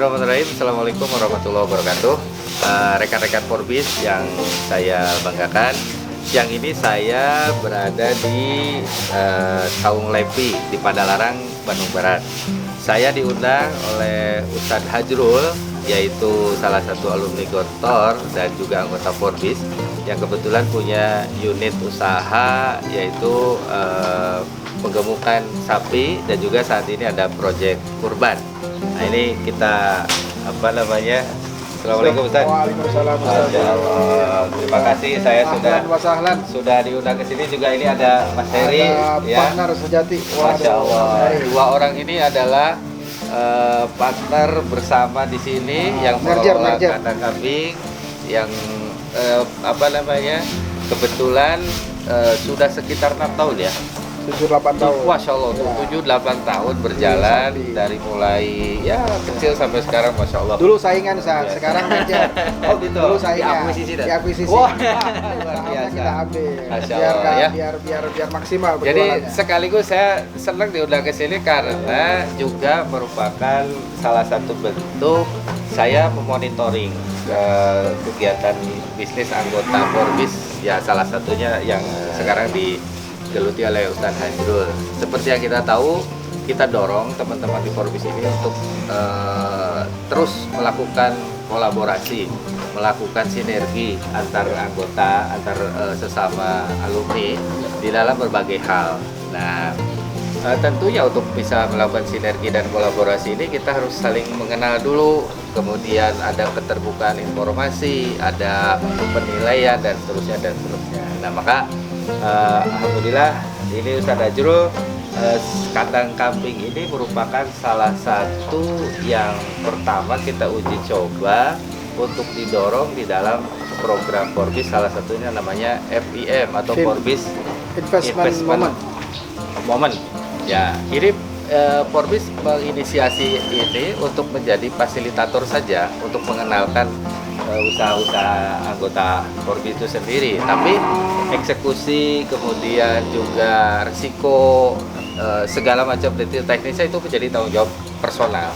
Bismillahirrahmanirrahim. Assalamualaikum warahmatullahi wabarakatuh. Rekan-rekan Forbis yang saya banggakan, siang ini saya berada di Saung Lepi di Padalarang, Bandung Barat. Saya diundang oleh Ustadz Hajrul, yaitu salah satu alumni Gontor dan juga anggota Forbis yang kebetulan punya unit usaha, yaitu penggemukan sapi, dan juga saat ini ada proyek kurban. Nah, ini kita Assalamualaikum Ustaz. Waalaikumsalam. Terima kasih, saya sudah diundang ke sini. Juga ini ada Mas Heri, partner sejati. Masya Allah. Dua orang ini adalah partner bersama di sini yang mengelola kandang kambing yang kebetulan sudah sekitar 6 tahun ya. 7-8 tahun. Masya Allah, 7-8 tahun berjalan dari mulai ya kecil sampai sekarang, Masya Allah. Dulu saingan, sekarang manajer. Oh gitu. Dulu saingan. Diakuisisi. Wah, luar biasa. Kita ambil. Masya Allah, biar maksimal. Jadi sekaligus saya senang diundang ke sini karena juga merupakan salah satu bentuk saya memonitoring kegiatan bisnis anggota Forbis, ya salah satunya yang sekarang digeluti oleh Ustadz Hajrul. Seperti yang kita tahu, kita dorong teman-teman di Forbis ini untuk terus melakukan kolaborasi, melakukan sinergi antar anggota, antar sesama alumni di dalam berbagai hal. Nah, tentunya untuk bisa melakukan sinergi dan kolaborasi ini kita harus saling mengenal dulu, kemudian ada keterbukaan informasi, ada penilaian dan seterusnya dan seterusnya. Nah, maka alhamdulillah ini Ustadz Hajrul, kandang kambing ini merupakan salah satu yang pertama kita uji coba untuk didorong di dalam program Forbis, salah satunya namanya FIM atau Forbis Investment Moment. Ya, ini Forbis menginisiasi ini untuk menjadi fasilitator saja untuk mengenalkan usaha-usaha anggota Forbis itu sendiri, tapi eksekusi, kemudian juga risiko, segala macam detail teknisnya itu menjadi tanggung jawab personal.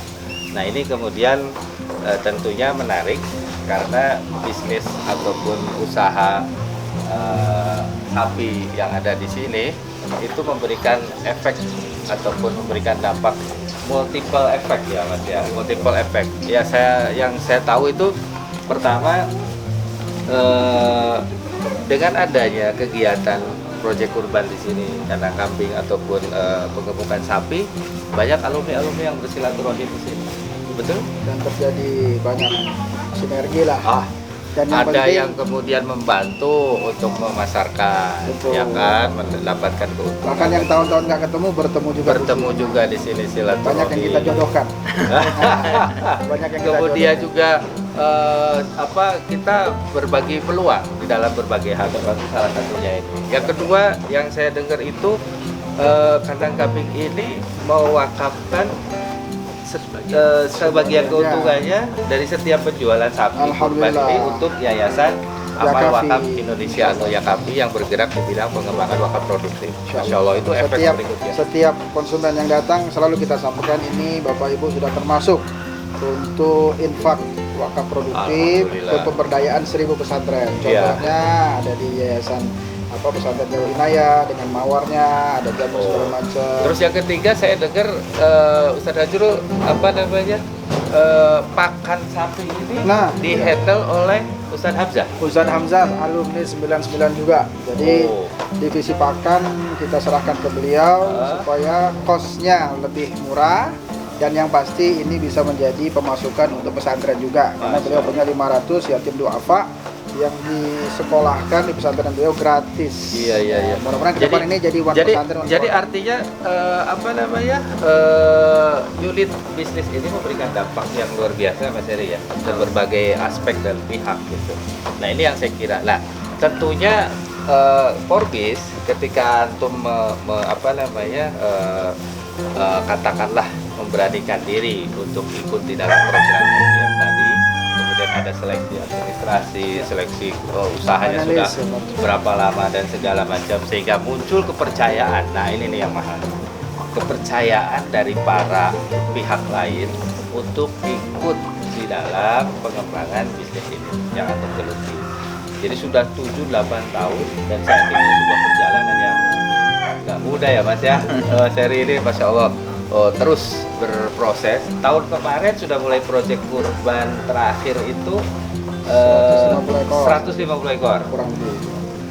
Nah, ini kemudian tentunya menarik karena bisnis ataupun usaha sapi yang ada di sini itu memberikan efek ataupun memberikan dampak multiple effect ya Mas ya, multiple effect. Ya, yang saya tahu itu pertama, dengan adanya kegiatan proyek kurban di sini, kandang kambing ataupun penggemukan sapi, banyak alumni-alumni yang bersilaturahim di sini. Betul? Dan terjadi banyak sinergi lah. Dan yang kemudian membantu untuk memasarkan, betul, ya kan, mendapatkan keuntungan. Bahkan yang tahun-tahun nggak ketemu, bertemu juga di sini silaturahmi. Banyak yang kita jodohkan. Banyak yang kemudian juga kita berbagi peluang di dalam berbagai hal, salah satunya ini. Yang kedua yang saya dengar itu kandang kambing ini mewakafkan sebagian keuntungannya dari setiap penjualan sapi kurban ini untuk Yayasan Amal Wakaf Indonesia atau YAKAPI yang bergerak di bidang pengembangan wakaf produktif. Masya Allah, itu efek berikutnya. Setiap konsumen yang datang selalu kita sampaikan, ini Bapak Ibu sudah termasuk untuk infak wakaf produktif untuk pemberdayaan 1000 pesantren. Contohnya ada di Yayasan pesantren Darul Inayah dengan mawarnya, ada jamu segala macam. Terus yang ketiga saya dengar Ustadz Hajrul pakan sapi ini dihandle oleh Ustadz Hamzah. Ustadz Hamzah alumni 99 juga. Jadi divisi pakan kita serahkan ke beliau supaya kosnya lebih murah, dan yang pasti ini bisa menjadi pemasukan untuk pesantren juga. Karena beliau punya 500 yatim duafa yang disekolahkan di pesantren beliau gratis. Iya. Mudah-mudahan ke depan ini jadi pesantren. Jadi artinya unit bisnis ini memberikan dampak yang luar biasa Mas Heri ya, dan berbagai aspek dan pihak gitu. Nah, ini yang saya kira. Nah, tentunya Forbis ketika antum katakanlah memberanikan diri untuk ikut di dalam program yang tadi, kemudian ada seleksi administrasi, seleksi usahanya sudah berapa lama dan segala macam, sehingga muncul kepercayaan. Nah, ini nih yang mahal, kepercayaan dari para pihak lain untuk ikut di dalam pengembangan bisnis ini yang untuk geluti. Jadi sudah 7-8 tahun dan saat ini sebuah perjalanan yang nggak mudah ya Mas ya. Seri ini Masya Allah terus berproses. Tahun kemarin sudah mulai proyek kurban terakhir itu 150 ekor. Kurang lebih.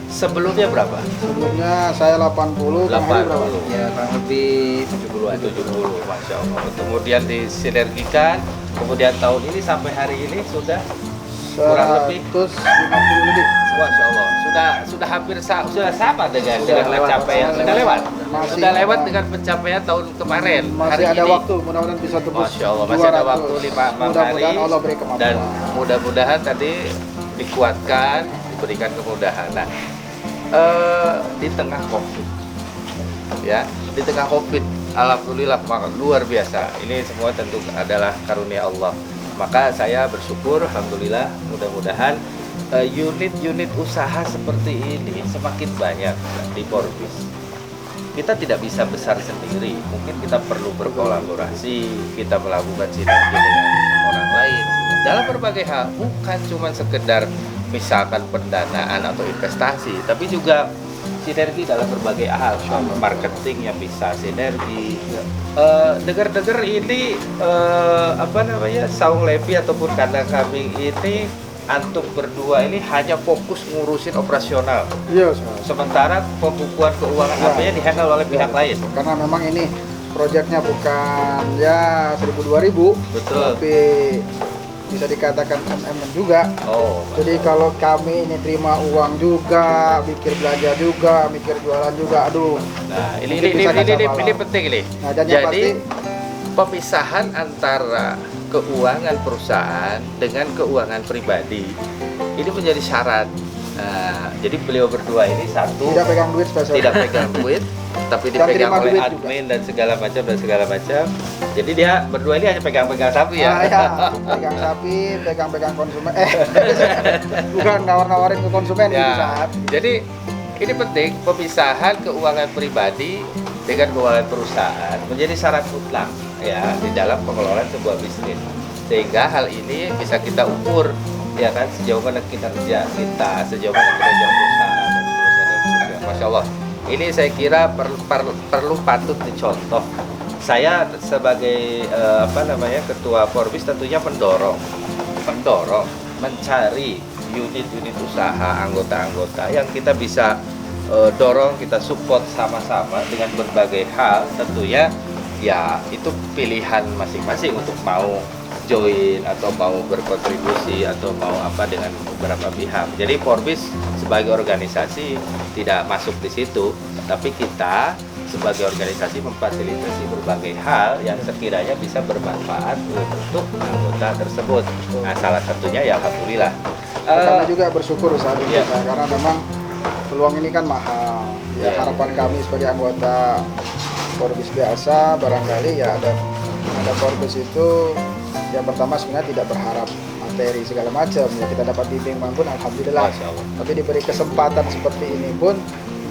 Sebelumnya berapa? Sebelumnya saya 80, Kang Heri berapa? 80. Ya kurang lebih 70-an. 70, Masya Allah. Kemudian disinergikan, kemudian tahun ini sampai hari ini sudah kurang lebih 150 lebih. Masya Allah, sudah hampir sudah sama dengan pencapaian, sudah lewat, Masih sudah lewat ada- dengan pencapaian tahun kemarin. Masih hari ada ini. waktu, mudah-mudahan bisa tembus. Masya Allah, masih ada 200. waktu 5 hari Mudah-mudahan Allah beri kemampuan. dan mudah-mudahan tadi dikuatkan, diberikan kemudahan. Nah, di tengah COVID, ya, di tengah COVID, alhamdulillah luar biasa. Ini semua tentu adalah karunia Allah. Maka saya bersyukur, alhamdulillah, mudah-mudahan unit-unit usaha seperti ini semakin banyak di Forbis. Kita tidak bisa besar sendiri, mungkin kita perlu berkolaborasi, kita melakukan sinergi dengan orang lain dalam berbagai hal, bukan cuma sekedar misalkan pendanaan atau investasi, tapi juga sinergi dalam berbagai hal, marketing yang bisa sinergi. Dengar-dengar ini Saung Levi ataupun kandang kambing ini antum berdua ini hanya fokus ngurusin operasional, Iya, Ustaz. sementara pembukuan keuangan Ya. HP-nya dihandle oleh pihak lain. Karena memang ini proyeknya bukan ya 1000-2000, Betul. tapi bisa dikatakan MM juga. Oh, Jadi kalau kami ini terima uang juga, mikir belanja juga, mikir jualan juga, aduh. nah ini Mungkin bisa kacau ini balau. penting ini. Nah, dan yang Jadi pasti- pemisahan antara keuangan perusahaan dengan keuangan pribadi ini menjadi syarat. Nah, jadi beliau berdua ini satu Tidak pegang duit spesial. tidak pegang duit, tapi Dan dipegang terima oleh duit juga. admin dan segala macam. Jadi dia berdua ini hanya pegang-pegang sapi ya. Ah, ya, pegang sapi, pegang konsumen. Bukan nawar-nawarin ke konsumen Ya, di saat. jadi ini penting pemisahan keuangan pribadi dengan keuangan perusahaan menjadi syarat mutlak ya di dalam pengelolaan sebuah bisnis. Sehingga hal ini bisa kita ukur ya kan sejauh mana kinerja kita, sejauh mana kinerja perusahaan dan seterusnya. Masya Allah. Ini saya kira perlu patut dicontoh. Saya sebagai ketua Forbis tentunya mendorong mencari unit-unit usaha anggota-anggota yang kita bisa dorong, kita support sama-sama dengan berbagai hal. Tentunya ya itu pilihan masing-masing untuk mau join atau mau berkontribusi atau mau apa dengan beberapa pihak. Jadi Forbis sebagai organisasi tidak masuk di situ, tapi kita sebagai organisasi memfasilitasi berbagai hal yang sekiranya bisa bermanfaat untuk anggota tersebut. Nah, salah satunya ya alhamdulillah. Kami juga bersyukur saat ini Iya. Pak, karena memang peluang ini kan mahal. Ya, Iya. harapan kami sebagai anggota Forbis biasa barangkali ya ada Forbis itu yang pertama sebenarnya tidak berharap materi segala macam ya, kita dapat bimbingan pun alhamdulillah. Masya Allah. Tapi diberi kesempatan seperti ini pun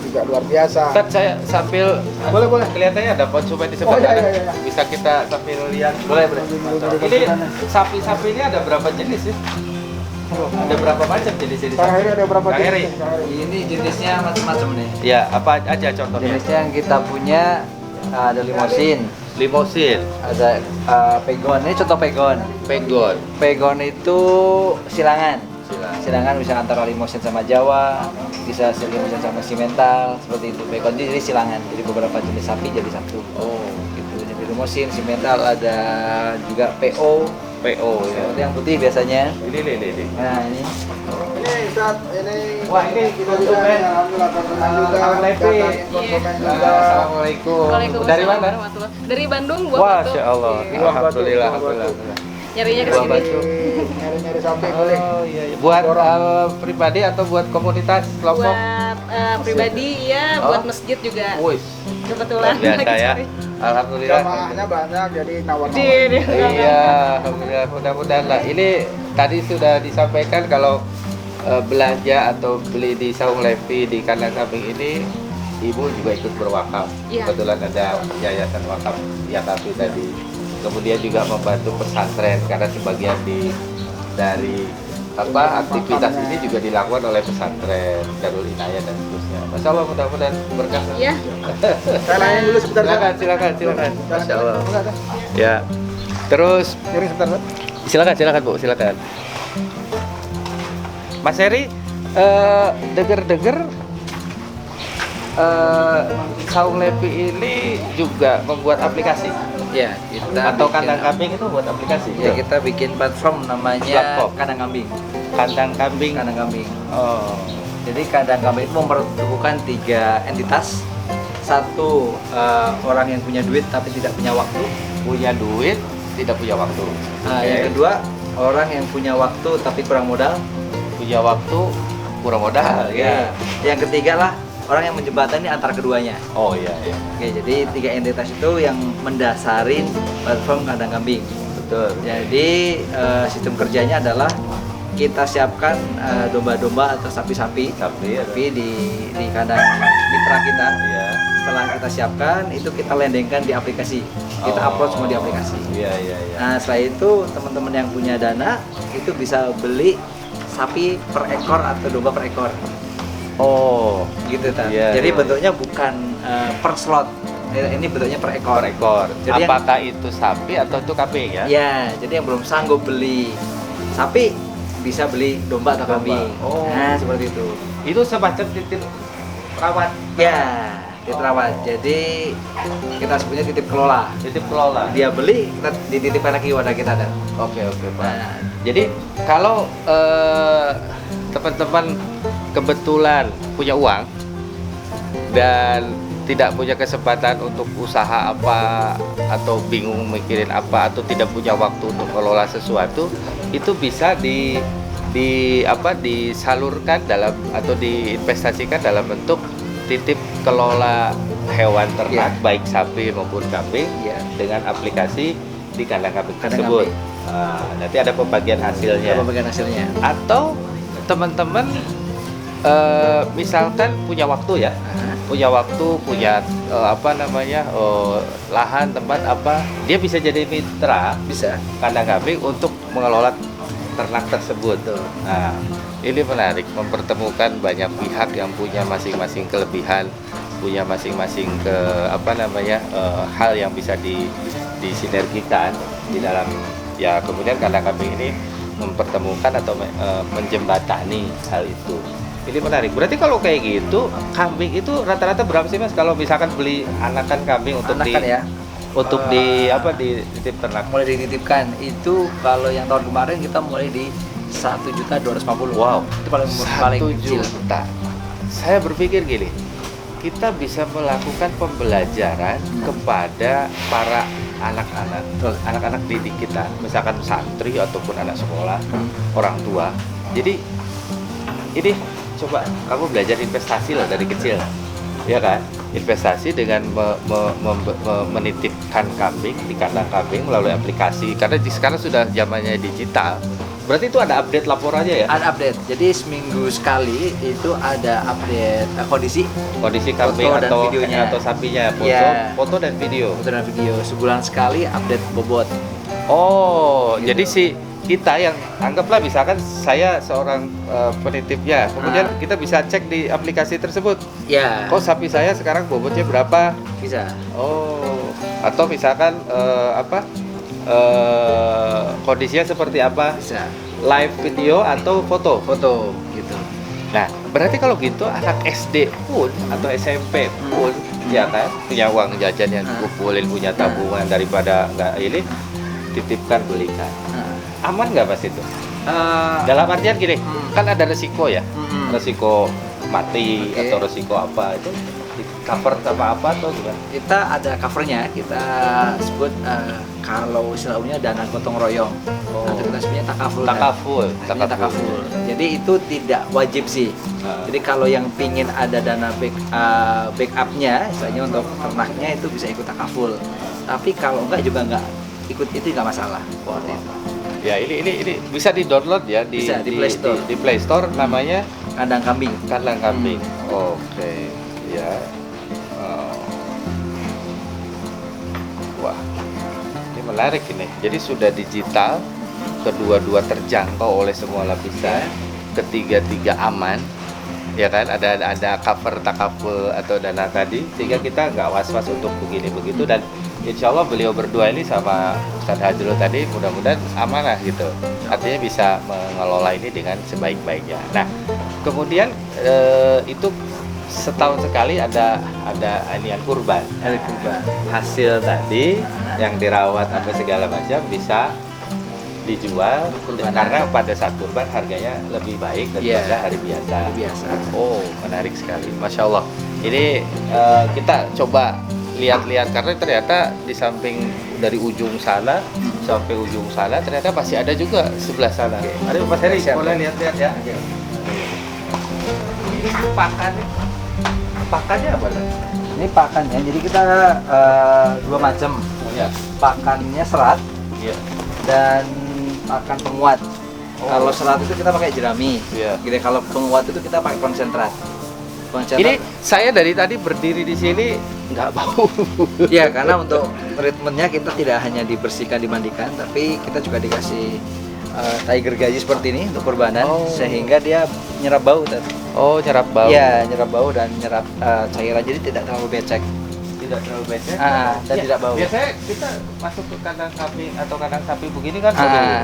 juga luar biasa. Ustaz, saya sambil Boleh. kelihatannya ada konsumen di Oh, sebelah iya, sana. iya, iya. Bisa kita sambil lihat. Boleh. Ini sapi-sapi ini ada berapa jenis sih? Ada berapa macam jenis ini? Kang Heri ada berapa Kang Heri. jenis? Kang Heri? Ini jenisnya macam-macam nih. Ya, apa aja contohnya? Jenisnya yang kita punya ada limosin, Limosin, ada pegon. Ini contoh pegon. pegon, Pegon itu silangan. silang. Silangan bisa antara limosin sama Jawa, bisa limosin sama simental, seperti itu. Pegon jadi silangan. Jadi beberapa jenis sapi jadi satu. Oh, Gitu. Jadi limosin, simental, ada juga PO. PO ya. Seperti yang putih biasanya. Ini. Nah ini. Ini Ustaz, ini Wah, ini kita juga konsumen. ya, alhamdulillah konsumen juga. Kang Levi. Datangin konsumen juga. Assalamualaikum. Waalaikumsalam Dari mana? warahmatullahi. Dari Bandung, Buah Wah, Batu. Masya Allah. Iya. Buah Batu, Alhamdulillah. Buah Batu. Alhamdulillah. Nyarinya ke Buah sini. Batu. Nyari-nyari sapi boleh. Oh iya. Buat pribadi atau buat komunitas kelompok? Buat pribadi ya, Oh. buat masjid juga. Wih, Kebetulan biasa lagi ya. cari. Alhamdulillah. Jamaahnya banyak jadi Di- nawar-nawar. di- Iya, alhamdulillah. Mudah-mudahan lah. Ini tadi sudah disampaikan kalau belanja atau beli di Saung Levi di kandang kambing ini, ibu juga ikut berwakaf. Iya. Kebetulan ada yayasan wakaf Yakafi tadi. kemudian juga membantu pesantren karena sebagian dari aktivitas ini juga dilakukan oleh pesantren Darul Inayah dan seterusnya. Masya Allah, mudah-mudahan berkah. Iya. Saya nanya dulu sebentar. Silakan. Masya Allah. Ya. Terus Piring sebentar, Pak. silakan Bu, silakan. Mas Heri, dengar Saung Lepi ini juga membuat aplikasi Ya, kita atau bikin- kandang kambing itu buat aplikasi? Ya, kita bikin platform namanya Platform. Kandang Kambing. Kandang kambing. Kandang Kambing. Oh, Jadi kandang kambing itu mempertemukan 3 entitas. Satu, orang yang punya duit tapi tidak punya waktu. punya duit, tidak punya waktu. Yang Oke. kedua, orang yang punya waktu tapi kurang modal. Punya waktu, kurang modal. Ya. Yang ketiga lah, orang yang menjembatani antara keduanya. Oh iya. Oke, jadi 3 entitas itu yang mendasarin platform kandang kambing. Betul. Jadi sistem kerjanya adalah kita siapkan domba-domba atau sapi-sapi Sapi, ya. di kandang mitra kita. Iya. Setelah kita siapkan, itu kita landingkan di aplikasi. Kita Oh. upload semua di aplikasi. Iya. Nah, setelah itu teman-teman yang punya dana itu bisa beli sapi per ekor atau domba per ekor. Oh, Gitu kan. Iya, Jadi iya. bentuknya bukan per slot. Ini bentuknya per ekor. per ekor. Jadi yang- Apakah itu sapi atau itu kambing ya? Ya, jadi yang belum sanggup beli sapi bisa beli domba atau Domba. kambing. Oh. Nah, seperti itu. Itu semacam titip rawat, Ya, ditrawat. Jadi kita sebutnya titip kelola. titip kelola. Dia beli, kita dititipkan lagi wadah kita dan. Oke Pak. Nah, Jadi kalau teman-teman kebetulan punya uang dan tidak punya kesempatan untuk usaha apa atau bingung mikirin apa atau tidak punya waktu untuk mengelola sesuatu, itu bisa disalurkan dalam atau diinvestasikan dalam bentuk titip kelola hewan ternak Iya. baik sapi maupun kambing Iya. dengan aplikasi di kandang kambing Kandang tersebut. kambing. Nah, nanti ada pembagian hasilnya. apa bagian hasilnya? Atau teman-teman misalkan punya waktu ya, punya waktu, punya lahan tempat apa, dia bisa jadi mitra Bisa. kandang kambing untuk mengelola ternak tersebut. Betul. Nah, ini menarik mempertemukan banyak pihak yang punya masing-masing kelebihan, punya masing-masing hal yang bisa disinergikan di dalam ya, kemudian kandang kambing ini mempertemukan atau menjembatani hal itu. Ini menarik. Berarti kalau kayak gitu, kambing itu rata-rata berapa sih Mas kalau misalkan beli anakan kambing untuk Anakan ya. di titip ternak? Mulai dititipkan itu kalau yang tahun kemarin kita mulai di 1.250.000. Wow, Itu paling 1 kecil. juta. Saya berpikir gini, kita bisa melakukan pembelajaran kepada para anak-anak, Betul. anak-anak didik kita, misalkan santri ataupun anak sekolah, orang tua. Jadi ini coba kamu belajar investasi lah dari kecil, ya kan? Investasi dengan menitipkan kambing di kandang kambing melalui aplikasi, karena sekarang sudah zamannya digital. Berarti itu ada update laporannya ya? Ada update. Jadi seminggu sekali itu ada update kondisi Kondisi kambing Foto dan atau videonya. atau sapinya, Iya. foto dan video. foto dan video. Sebulan sekali update bobot. Oh, Gitu. jadi si kita yang anggaplah misalkan saya seorang penitipnya, kemudian kita bisa cek di aplikasi tersebut. Ya. Kok sapi saya sekarang bobotnya berapa? Bisa. Oh, atau misalkan kondisinya seperti apa? Bisa. Live video atau foto? Foto gitu. Nah, berarti kalau gitu anak SD pun atau SMP pun ya kan punya uang jajan yang kumpulin, punya tabungan daripada nggak ini titipkan belikan. Nah, Aman nggak Mas itu? eh, Dalam artian gini, Hmm. kan ada resiko ya, resiko mati Oke. atau resiko apa itu di cover sama apa atau gimana? kita ada covernya, kita sebut kalau istilahnya dana gotong royong. Oh. Nanti kita sebutnya takaful. Takaful, Namanya takaful. Jadi itu tidak wajib sih. Ah. Jadi kalau yang pingin ada dana backupnya, istilahnya untuk ternaknya itu bisa ikut takaful. Tapi kalau enggak juga enggak ikut itu nggak masalah. Seperti itu. Ya ini bisa di-download ya Bisa, di Play Store. Di Play Store namanya Kandang kambing. kandang kambing. Oke, ya. Oh. Wah, ini menarik ini. Jadi sudah digital, kedua-dua terjangkau oleh semua lapisan, ketiga-tiga aman, ya kan? Ada cover takaful atau dana tadi, sehingga kita nggak was-was untuk begini begitu. Dan insya Allah beliau berdua ini sama Ustadz Hajrul tadi mudah-mudahan amanah gitu. Artinya bisa mengelola ini dengan sebaik-baiknya. Nah, kemudian itu setahun sekali ada anian kurban. Hari kurban. Hasil tadi yang dirawat apa segala macam bisa dijual Kurban. karena pada saat kurban harganya lebih baik daripada Iya. hari biasa. Biasa. Oh, menarik sekali, masya Allah. Ini kita coba lihat-lihat karena ternyata di samping dari ujung sana sampai ujung sana ternyata masih ada juga sebelah sana. Ayo Mas Heri, Siap. boleh lihat-lihat ya. Pakannya apa? Ini pakannya, jadi kita dua macam. Ya. Pakannya serat Iya. dan pakan penguat. Oh. Kalau serat itu kita pakai jerami. Iya. Gitu. Kalau penguat itu kita pakai konsentrat. Ini saya dari tadi berdiri di sini nggak bau. ya, karena untuk treatmentnya kita tidak hanya dibersihkan, dimandikan, tapi kita juga dikasih tiger gaji seperti ini untuk kurbanan, Oh. sehingga dia nyerap bau tadi. Oh, nyerap bau. Iya, nyerap bau dan nyerap cairan, jadi tidak terlalu becek. Tidak terlalu becek. Dan tidak bau. Biasanya kita masuk ke kandang sapi atau kandang sapi begini kan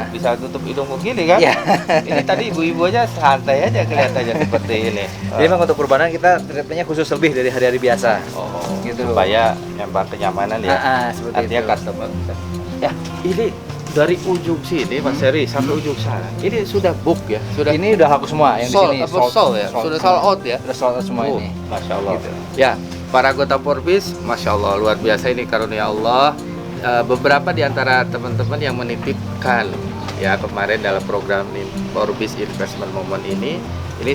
bisa tutup hidung begini kan? Iya. Ini tadi ibu-ibu aja santai aja kelihatannya seperti ini. Jadi memang untuk kurbanan kita treatmentnya khusus lebih dari hari-hari biasa. Oh, Gitu. supaya nyambar kenyamanan ya. Seperti Artinya itu. customer bisa. Ya, ini dari ujung sini Mas Heri sampai ujung sana. Ini sudah book ya, sudah Ini udah hapus semua yang sold, di sini. apa sold ya? Sudah sold out ya? Sudah sold out semua Oh, ini. Masya Allah. Gitu. Ya, para anggota Porbis, Masya Allah, luar biasa ini karunia Allah. Beberapa di antara teman-teman yang menitipkan ya kemarin dalam program Porbis Investment Moment ini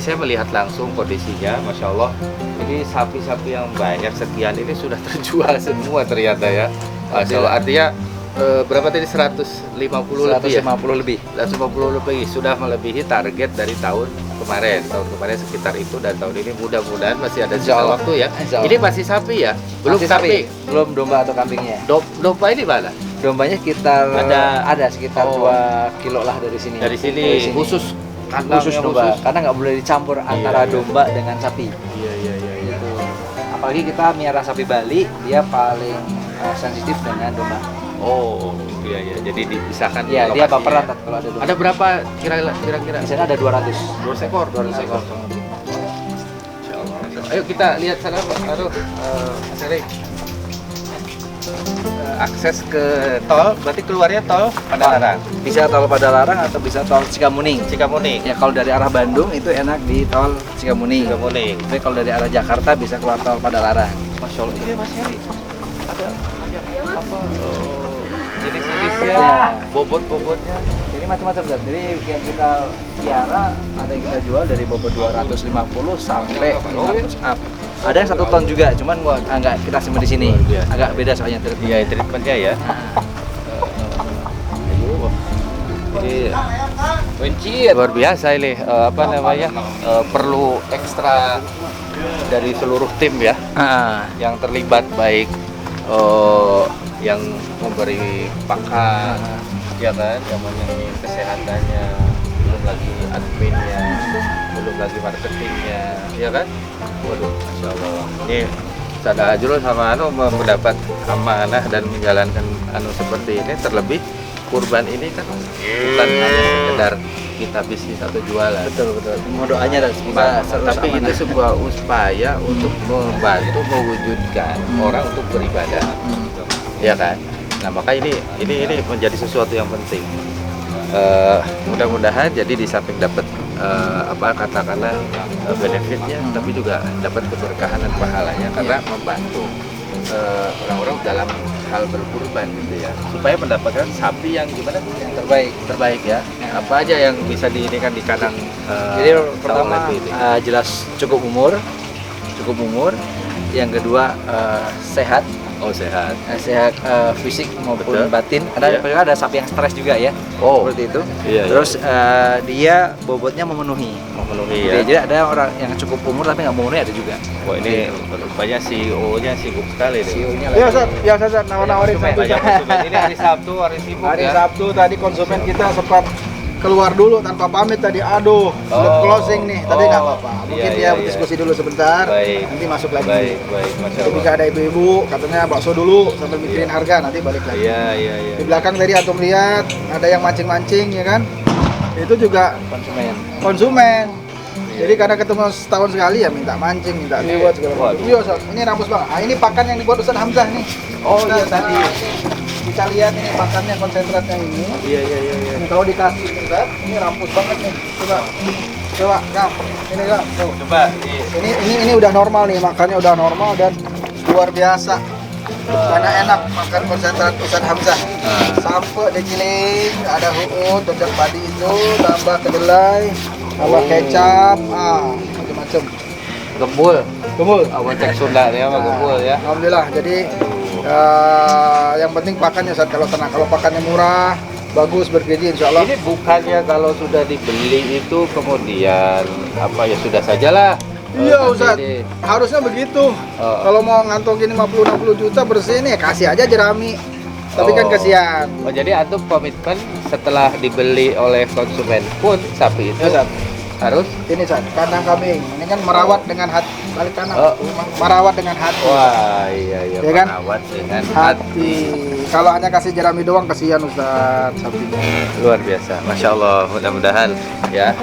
saya melihat langsung kondisinya, Masya Allah. Ini sapi-sapi yang banyak sekian ini sudah terjual semua ternyata ya. Masya Allah, artinya berapa tadi 150 lebih ya? 150 lebih. 150 lebih sudah melebihi target dari tahun kemarin sekitar itu, dan tahun ini mudah-mudahan masih ada Insya sisa Allah. waktu ya. Insya Allah. Ini masih sapi ya, belum Masih sapi. belum domba atau kambingnya. Domba ini mana? Dombanya sekitar Ada. sekitar Oh. 2 kilo lah dari sini. Dari sini khusus kandang khusus yang domba, khusus. karena nggak boleh dicampur antara iya. domba dengan sapi. Iya. Gitu. Apalagi kita miara sapi Bali, dia paling sensitif dengan domba. Oh, iya. Jadi dipisahkan. Iya, dia lokasinya. baperan kalau ada domba. Ada berapa kira-kira? Di sana ada 200. 2 ekor. 200 ekor. Masya Allah. Ayo kita lihat sana, Pak. Mas Heri. Akses ke tol, berarti keluarnya tol Padalarang, Bisa tol Padalarang atau bisa tol Cikamuning. Cikamuning, Ya, kalau dari arah Bandung itu enak di tol Cikamuning. Cikamuning. Tapi kalau dari arah Jakarta bisa keluar tol Padalarang. Masya Allah, ini Mas Heri ada apa? Jenis-jenisnya, Ya. bobot-bobotnya. Jadi macam-macam, Zat. Jadi yang kita piara ada yang kita jual dari bobot 250 sampai 500 up. Ada yang 1 ton juga, cuman agak kita simpan di sini. Luar biasa. Agak beda soalnya treatment. Iya, treatmentnya ya. Ini luar biasa ini, apa namanya, perlu ekstra dari seluruh tim ya yang terlibat, baik yang memberi pakan, ya kan, yang menangani kesehatannya, belum lagi adminnya, belum lagi marketingnya, ya kan. Waduh, Masya Allah. Ini Ustadz Hajrul sama mendapat amanah dan menjalankan seperti ini, terlebih kurban ini kan bukan hanya sekedar kita bisnis atau jualan. Betul. Mau doanya dan semoga Tapi itu sebuah upaya untuk membantu mewujudkan orang untuk beribadah, ya kan. Nah, maka ini menjadi sesuatu yang penting. Mudah-mudahan jadi di samping dapat katakanlah benefitnya, tapi juga dapat keberkahan dan pahalanya karena membantu orang-orang dalam hal berkurban gitu ya, supaya mendapatkan sapi yang gimana, yang terbaik ya. Apa aja yang bisa diinikan di kandang. Jadi pertama tahun ini? jelas cukup umur. Yang kedua sehat. Oh sehat. Sehat fisik maupun Betul. batin. Ada Iya. ada sapi yang stres juga ya. Oh. Seperti itu. Iya, Terus dia bobotnya memenuhi. Memenuhi Gitu ya. ya. Jadi ada orang yang cukup umur tapi nggak memenuhi ada juga. Wah ini rupanya CEO-nya sibuk sekali deh. CEO-nya Iya, Ustaz. Ya, Ustaz, nawar-nawarin satu. Banyak konsumen. Ini hari Sabtu, hari sibuk Hari ya. Sabtu tadi konsumen kita sempat keluar dulu tanpa pamit tadi. Aduh, belum closing nih. Tapi Oh. nggak apa-apa. Mungkin Iya, dia iya, diskusi dulu sebentar. Baik. Nanti masuk lagi. Baik, baik, masya Jadi bisa Allah. ada ibu-ibu katanya bakso dulu sambil mikirin harga, nanti balik lagi. Iya, iya, iya. Di belakang tadi antum lihat ada yang mancing-mancing ya kan? Itu juga Konsumen. konsumen. Jadi karena ketemu setahun sekali ya minta mancing, minta liwat segala macam. Waduh. Iya, Ustaz. Ini rampus banget. Nah, ini pakan yang dibuat Ustaz Hamzah nih. Oh, Ustaz, iya tadi. ini bisa lihat ini pakannya konsentratnya ini. Iya, iya, iya, iya. Ini kalau dikasih ini, Ustaz, ini rampus banget nih. Coba, Kang. Ini Kang. Tuh. Coba. Ini udah normal nih, makannya udah normal dan luar biasa. Karena enak makan konsentrat Ustaz Hamzah. Sampai digiling, ada huut, tocok padi itu, tambah kedelai, tambah kecap, macam-macam. Gembul. Gembul. Awal cek Sunda ya, sama gembul ya. Alhamdulillah. Jadi yang penting pakannya Ustaz, kalau tenang, kalau pakannya murah, bagus bergizi insya Allah. Ini bukannya kalau sudah dibeli itu kemudian apa ya sudah sajalah. Iya nanti Ustaz, di- harusnya begitu. Oh. Kalau mau ngantongin 50-60 juta bersih nih, kasih aja jerami. Tapi kan Oh. kasihan. Oh jadi antum komitmen setelah dibeli oleh konsumen pun sapi itu Ya, Ustaz. harus. Ini Ustaz, kandang kambing. Ini kan merawat dengan hati, balik kanan. Oh. Merawat dengan hati. Wah iya iya Ya kan? perawat dengan hati. Hati. Kalau hanya kasih jerami doang kasihan Ustaz sapinya. Luar biasa, masya Allah. Mudah-mudahan ya.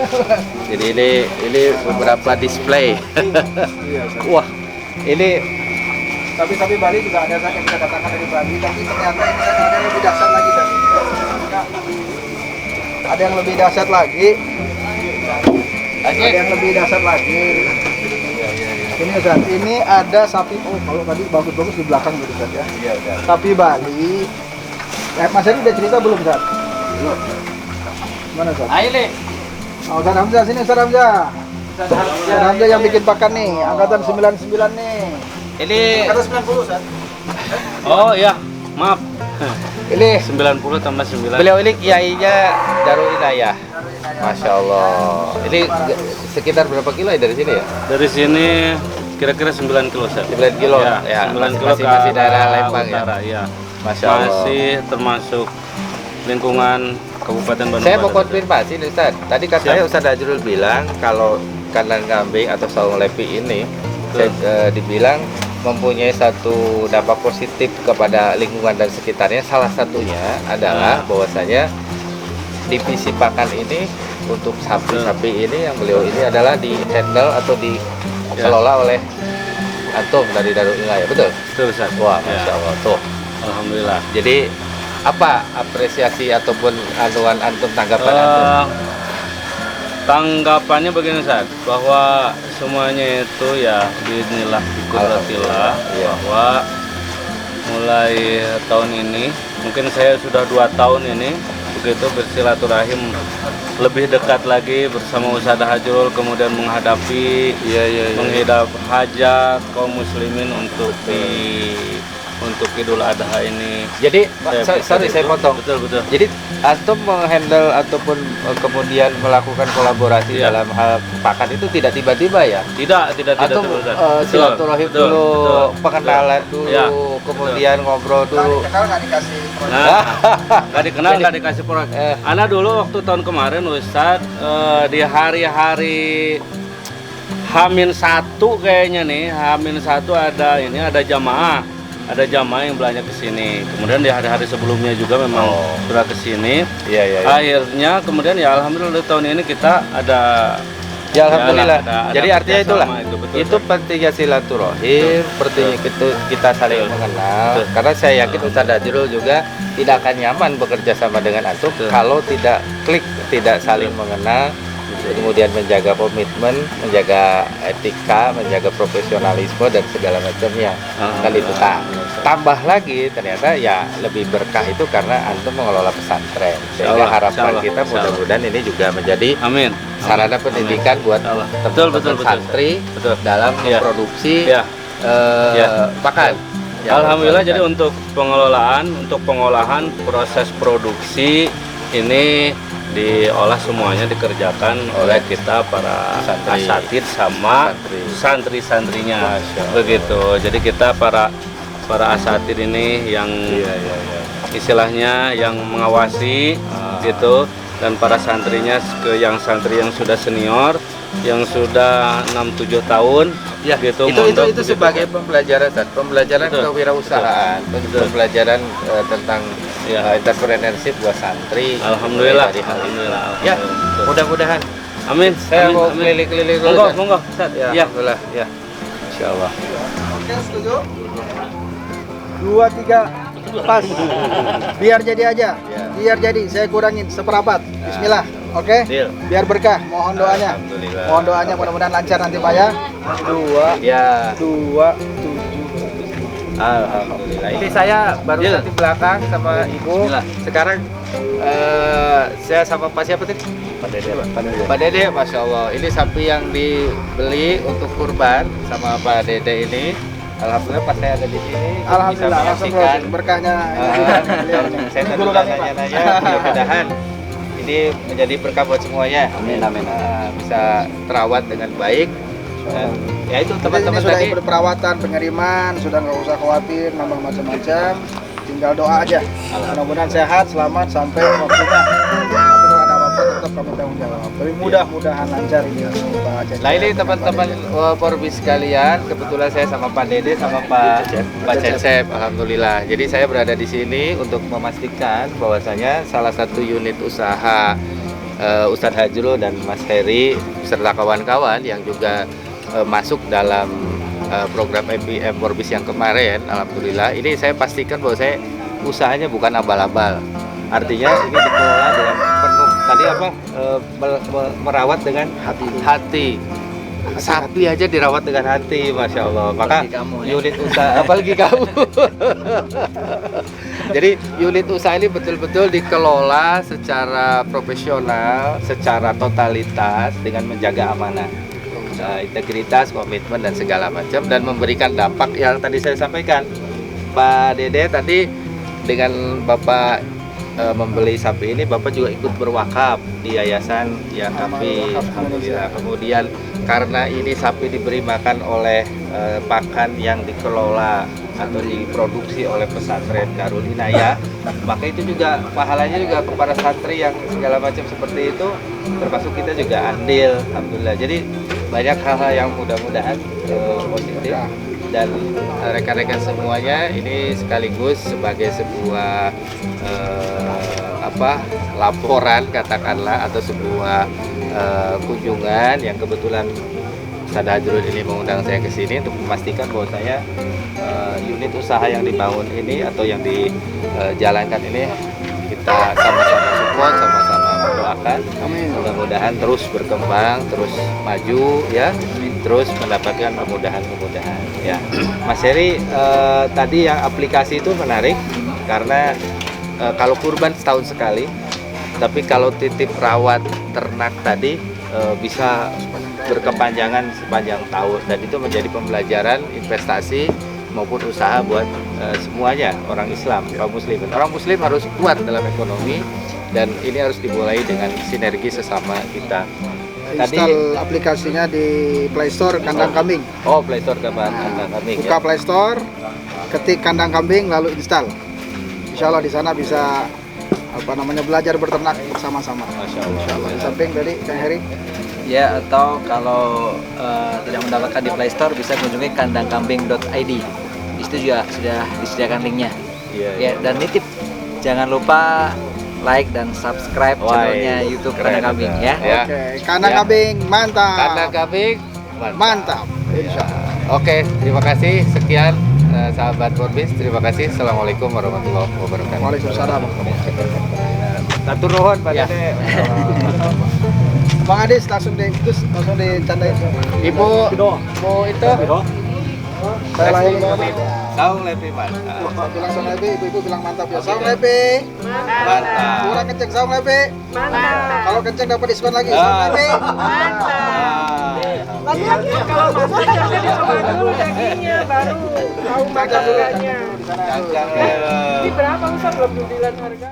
Jadi ini beberapa display. Iya Ustaz. Wah ini Tapi Bali juga ada Ustaz yang kita katakan dari Bali, tapi ternyata ini Ustaz, ada yang lebih dahsyat lagi Ustaz. Ada yang lebih dahsyat lagi. Ada yang lebih dahsyat lagi. Ini Ustaz, ini ada sapi. Oh, kalau tadi bagus-bagus di belakang gitu Ustaz ya. Iya udah. Sapi Bali. Mas Heri udah cerita belum Ustaz? Belum. Mana Ustaz? Ayo nih. Oh, Ustaz Hamzah sini Ustaz Hamzah. Ustaz Hamzah yang bikin pakan nih, angkatan 99 nih. Ini Angkatan 90 Ustaz. Oh iya, maaf. Ini 90 tambah 9. beliau ini kiainya Darul Inayah. Masya Allah. Ini sekitar berapa kilo ya dari sini ya? Dari sini kira-kira 9 kilo, Ustaz. 9 kilo. Ya, 9 kilo ke masih daerah arah Lembang ya. utara, ya. Masya Allah. Masih termasuk lingkungan Kabupaten Bandung Saya mau Barat, Ustaz. konfirmasi nih Ustaz. Tadi katanya Ustaz Ajrul bilang kalau kandang kambing atau saung lepi ini dibilang mempunyai satu dampak positif kepada lingkungan dan sekitarnya. Salah satunya adalah bahwasanya divisi pakan ini untuk sapi-sapi ini yang beliau ini adalah di handle atau dikelola oleh antum dari Darul Inayah, betul? Betul, Ustaz. Wah, Ya, masya Allah tuh. Alhamdulillah. Jadi apa apresiasi ataupun anuan antum tanggapan antum? Tanggapannya begini, Ustaz, bahwa semuanya itu ya bismillah biqudratillah, Iya. bahwa mulai tahun ini mungkin saya sudah 2 tahun ini begitu bersilaturahim lebih dekat lagi bersama Ustaz Ajrul, kemudian menghadapi menghidap hajat kaum muslimin untuk Idul Adha ini. Jadi, Saya sorry pikir saya itu potong. betul. Jadi antum menghandle ataupun kemudian melakukan kolaborasi Iya. dalam hal pakan itu tidak tiba-tiba ya? Tidak Antum terus, Ustaz. Betul, silaturahim betul, dulu, betul, pengenalan betul. dulu, Ya, kemudian ngobrol dulu. Kenal nggak dikasih Nah, nggak dikenal, Jadi- nggak dikasih proyek. Ana dulu waktu tahun kemarin Ustadz di hari-hari H-1 kayaknya nih, H-1 ada jamaah yang belanja ke sini. Kemudian di hari-hari sebelumnya juga memang sudah ke sini. Iya, iya. Akhirnya kemudian ya alhamdulillah tahun ini kita ada Ya alhamdulillah. ada Jadi artinya itulah. kerjasama betul, Itu Ustaz. pentingnya silaturahim, pentingnya kita saling Betul. mengenal. Betul. Karena saya yakin Ustaz Ajrul juga tidak akan nyaman bekerja sama dengan antum Betul. kalau tidak klik, tidak saling mengenal, kemudian menjaga komitmen, menjaga etika, menjaga profesionalisme dan segala macamnya. Kan itu tambah lagi ternyata ya lebih berkah itu karena antum mengelola pesantren. Sehingga Insyaallah, harapan insyaallah, kita insyaallah. mudah-mudahan ini juga menjadi Amin. sarana pendidikan buat Insyaallah. teman-teman Betul. santri Betul. dalam Iya. memproduksi Iya. Iya. pakan. Ya, Alhamdulillah, Pak. jadi untuk pengolahan proses produksi ini diolah semuanya dikerjakan oleh kita para Santri. asatid sama santri-santrinya. Begitu. Jadi kita para asatid ini yang istilahnya yang mengawasi gitu, dan para santrinya yang santri yang sudah senior yang sudah 6-7 tahun Ya, gitu. itu mondok begitu, sebagai Kak. pembelajaran, Ustaz. Pembelajaran Betul. kewirausahaan, Betul. pembelajaran tentang Ya. entrepreneurship buat santri. Alhamdulillah. Mulai dari hal ini. Alhamdulillah. Ya, Betul. mudah-mudahan. Amin. Saya Amin, mau amin. keliling-keliling dulu. Monggo, Ustaz. monggo, Ustaz. Ya, Ya. alhamdulillah. Ya. Insyaallah. Oke, setuju? 2, 3, pas. Biar jadi aja. Ya. Biar jadi, saya kurangin seperempat. Bismillah. Oke? Deal. Biar berkah, mohon doanya. Alhamdulillah. Mohon doanya mudah-mudahan lancar nanti Pak ya. 2, Ya. 2, 7. Alhamdulillah. Ini saya baru Deal. di belakang sama Ibu. Bismillah. Sekarang saya sama Pak siapa tadi? Pak Dede, Masya Allah. Ini sapi yang dibeli untuk kurban sama Pak Dede ini. Alhamdulillah pas saya ada di sini Alhamdulillah, bisa langsung menyaksikan. berkahnya. Saya Ini tadi guru kami, Pak. nanya-nanya, mudah-mudahan ini menjadi berkah buat semuanya. Amin, amin. Bisa terawat dengan baik. Dan ya itu Ini teman-teman sudah tadi. berperawatan, pengiriman, sudah nggak usah khawatir, nambah macam-macam. Tinggal doa aja. Mudah-mudahan sehat, selamat sampai waktunya. Tapi kalau ada apa-apa tetap kami tanggung jawab. Tapi mudah-mudahan lancar ini. Pak Cecep. Nah ini teman-teman Forbis sekalian, kebetulan saya sama Pak Dede sama Pak Cecep, alhamdulillah. Jadi saya berada di sini untuk memastikan bahwasanya salah satu unit usaha Ustadz Hajrul dan Mas Heri serta kawan-kawan yang juga masuk dalam program MPM Forbis yang kemarin, alhamdulillah. Ini saya pastikan bahwa saya usahanya bukan abal-abal. Artinya ini dikelola dengan penuh tadi apa merawat dengan hati. Sapi aja dirawat dengan hati, masya Allah. Maka Apalagi kamu, ya. unit usaha, apalagi kamu. Jadi unit usaha ini betul-betul dikelola secara profesional, secara totalitas dengan menjaga amanah, integritas, komitmen dan segala macam, dan memberikan dampak yang tadi saya sampaikan. Pak Dede tadi dengan Bapak membeli sapi ini, Bapak juga ikut berwakaf di yayasan yang kami, alhamdulillah. Kemudian karena ini sapi diberi makan oleh pakan yang dikelola atau diproduksi oleh pesantren Darul Inayah, maka itu juga pahalanya juga kepada santri yang segala macam seperti itu, termasuk kita juga andil, alhamdulillah. Jadi banyak hal-hal yang mudah-mudahan positif, dan rekan-rekan semuanya ini sekaligus sebagai sebuah laporan katakanlah, atau sebuah kunjungan yang kebetulan Ustadz Hajrul ini mengundang saya ke sini untuk memastikan bahwa saya unit usaha yang dibangun ini atau yang dijalankan ini kita sama-sama support, sama-sama mendoakan. Mudah-mudahan terus berkembang, terus maju ya, terus mendapatkan kemudahan-kemudahan ya. Mas Heri, tadi yang aplikasi itu menarik karena kalau kurban setahun sekali, tapi kalau titip rawat ternak tadi bisa berkepanjangan sepanjang tahun, dan itu menjadi pembelajaran investasi maupun usaha buat semuanya, orang Islam, kaum muslimin. Orang muslim harus kuat dalam ekonomi, dan ini harus dimulai dengan sinergi sesama kita. Install aplikasinya di Play Store Kandang Kambing. Oh, Play Store Kandang Kambing. Buka Play Store, ketik Kandang Kambing lalu install. Insya Allah di sana bisa belajar berternak bersama-sama. Masya Allah. Insya Allah. Di samping tadi Kang Heri. Ya, atau kalau tidak mendapatkan di Play Store bisa kunjungi kandangkambing.id. Di situ juga sudah disediakan linknya. Iya, Ya, dan nitip jangan lupa like dan subscribe channelnya YouTube keren, Kandang Kambing keren. ya. Ya. Oke, Kandang Ya. Kambing mantap. Kandang Kambing Mantap. Insya Allah. Oke, terima kasih. Sekian sahabat Forbis. Terima kasih. Assalamualaikum warahmatullahi wabarakatuh. Waalaikumsalam. Satu nuhun Pak Ya. Dede. Bang Adis langsung dicandain. Ibu itu Saya layani. Saung Lepi Mas. Bilang Saung Lepi, ibu-ibu bilang mantap ya. Saung Lepi. Mantap. Kurang kenceng Saung Lepi. Mantap. Kalau kenceng dapat diskon lagi. Saung Lepi. Mantap. Ah. Kalau masak jangan dicoba dulu dagingnya, baru tahu harganya. Dagang Ini berapa Ustaz belum bilang harga?